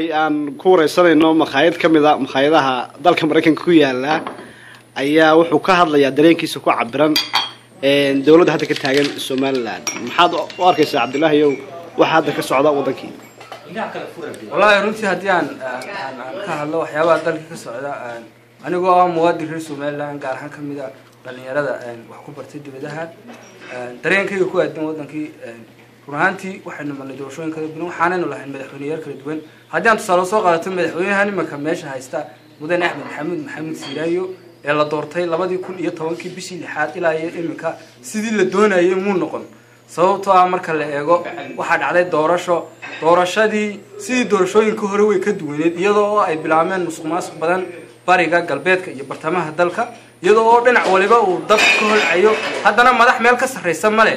Abdullahi aan ku wareysanayno makhaayad kamida makhaayadaha dalka Mareykanka ku yaala ayaa wuxuu ka hadlayaa dareenkiisa ku cabiran dawladda hadda ka taagan Soomaaliland maxaad u arkaysaa Abdullahi waxa hadda ka socda wadankii والله runtii hadii aan ka hadlo waxyaabaha dalka ka socda anigoo ah muwaadin reer Soomaaliland gaar ahaan kamida dhalinyarada wax ku bartay dibadaha dareenkayga ku aadan wadankii runtii waxaynu malay doorashooyin kala duwan waxaanaynu lahayn madaxweynayaal kala duwan hadii aan tusaale soo qaadato madaxweynaha nimanka meesha haysta mudane Axmed Maxamed Siiraayo ee la doortay 2010 bishii 6 ilaa iminka sidii la doonayay muu noqon sababtoo ah marka la eego waxa dhacday doorashadii sidii doorashooyinka hore way ka duwaneed iyadoo ay bilaabeen musuqmaasuq badan bariga galbeedka iyo bartamaha dalka iyadoo dhinac waliba uu dad ka holcayo haddana madax meel ka sarreysa male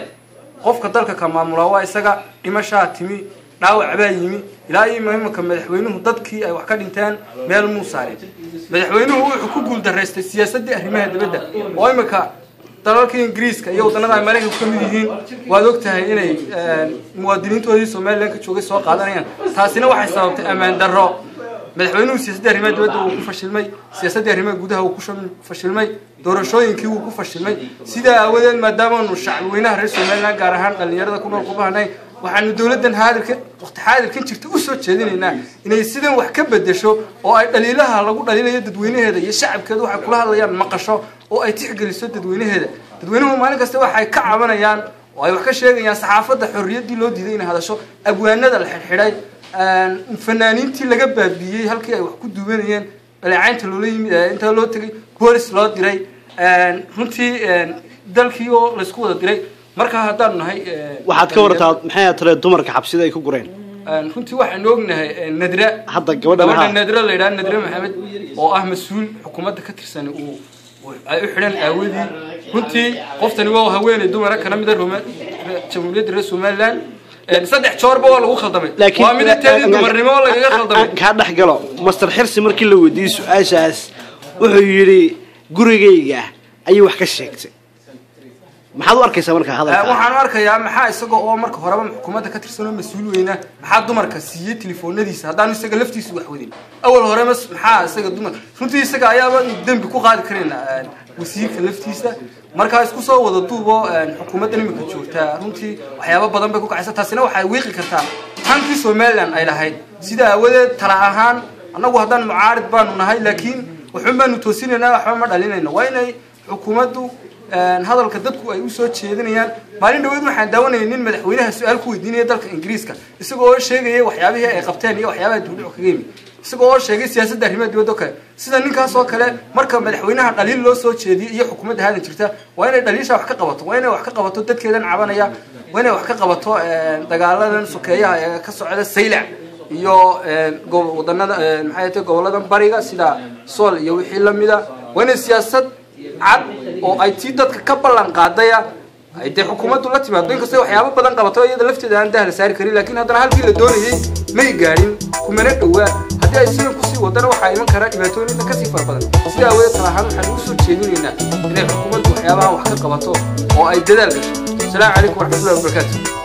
qofka dalka ka maamula waa isaga dhimasha timi dhaawac baa yimi ilaa iminka madaxweynuhu dadkii ay wax ka dhinteen meel muusaarin madaxweynuhu wuxuu ku guul dareystay siyaasadda arrimaha dibadda oo iminka dalalka Ingiriiska iyo wadannada Mareykanka ka mid yihiin waad ogtahay inay muwaadiniintoodii Soomaaliland ka joogay soo qaadanayaan taasina waxay sababtay amaan darro madaxweynuhu siyaasadda arrimaha dibadda uu ku fashilmay siyaasadda arrimaha gudaha uu ku fashilmay doorashooyinkii uu ku fashilmay sida awadeed maadaama uu shacabweynaha reer Soomaaliland gaar ahaan dhalinyarada ku nool qubahanay waxaanu dawladdan waqti xaadirkan jirta u soo jeedinaynaa inay sidan wax ka bedesho oo ay dhaliilaha lagu dhaliilayo dadweynaheeda iyo shacabkeedu waxa kula hadlayaan maqasho oo ay tixgeliso dadweynaheeda dadweynuhu maalin kasta waxay ka cabanayaan oo ay wax ka sheegayaan saxaafadda xorriyadii loo diiday inay hadasho abwaanada la xirxiray fanaaniintii laga baabiyay halkii ay wax ku duwanayeen dhaleecaynta loo yimid inta loo tagay police loo diray runtii dalkii oo la isku wada diray marka haddaan nahay waxaad ka wartaa maxay tahay dumarka xabsida ay ku gureen runtii waxaan ognahay nadra hadda gabadha nadra la yiraahdo nadra maxamed oo ah mas'uul xukuumadda ka tirsan uu ay u xidhan aawadi runtii qoftani waa haweeney dumar kana mid ah jamhuuriyadda reer Soomaaliland saddex joorba waa lagu khaldamay waa mid teedin dumarnimo laga khaldamay ka dhaxgalo master xirsi markii la weydiiyay su'aashaas wuxuu yiri gurigayga ayuu wax ka sheegtay maxaad u arkaysaa marka hadalka waxaan arkayaa maxaa isaga oo marka horeba xukuumadda ka tirsan oo mas'uul weyna maxaa dumarka siiyay telefoonadiisa haddaan isaga laftiisu wax wadin awal hore maxaa isaga dumar runtii isaga ayaaba dambi ku qaadi karayna wasiirka laftiisa marka isku soo wada duubo xukuumadda nimanka joogta runtii waxyaabo badan bay ku kacaysa taasina waxay wiiqi kartaa hantii Soomaaliland ay lahayd sida awadeed tala ahaan anagu haddaan mucaarid baanu nahay laakiin wuxuu baanu toosinaynaa waxba ma dhalinayno waa inay xukuumaddu hadalka dadku ay u soo jeedinayaan maalin dhaweed waxaan daawanayay nin madaxweynaha su'aal ku weydiinaya dalka Ingiriiska isagoo sheegay waxyaabihii ay qabteen iyo waxyaabaha dawladdu kaga yimid isagoo sheegay siyaasadda arrimaha dibadda kale sida ninkaas oo kale marka madaxweynaha dhaliil loo soo jeediyay iyo xukuumadda hadda jirta waa inay dhaliisha wax ka qabato waa inay wax ka qabato dadkeedan cabanaya waa inay wax ka qabato dagaaladan sokeeyaha ee ka socda Saylac iyo wadannada maxay tahay goboladan bariga sida Sool iyo wixii la mid ah waa inay siyaasad cad oo ay tii dadka ka ballan qaadaya ay de xukuumaddu la timaado inkastoo waxyaabo badan qabato iyada lafteeda aan dahal saari karin laakiin haddana halkii la doonayay may gaarin kumana dhawaa haddii ay sidan kusii wadana waxaa iman kara dhibaatooyin ka sii fara badan sida aweed talahaan waxaan ugu soo jeedinaynaa inay xukuumaddu waxyaabaha wax ka qabato oo ay dadaal gasho. Assalaamu calaykum waraxmatullaahi wabarakaatuh.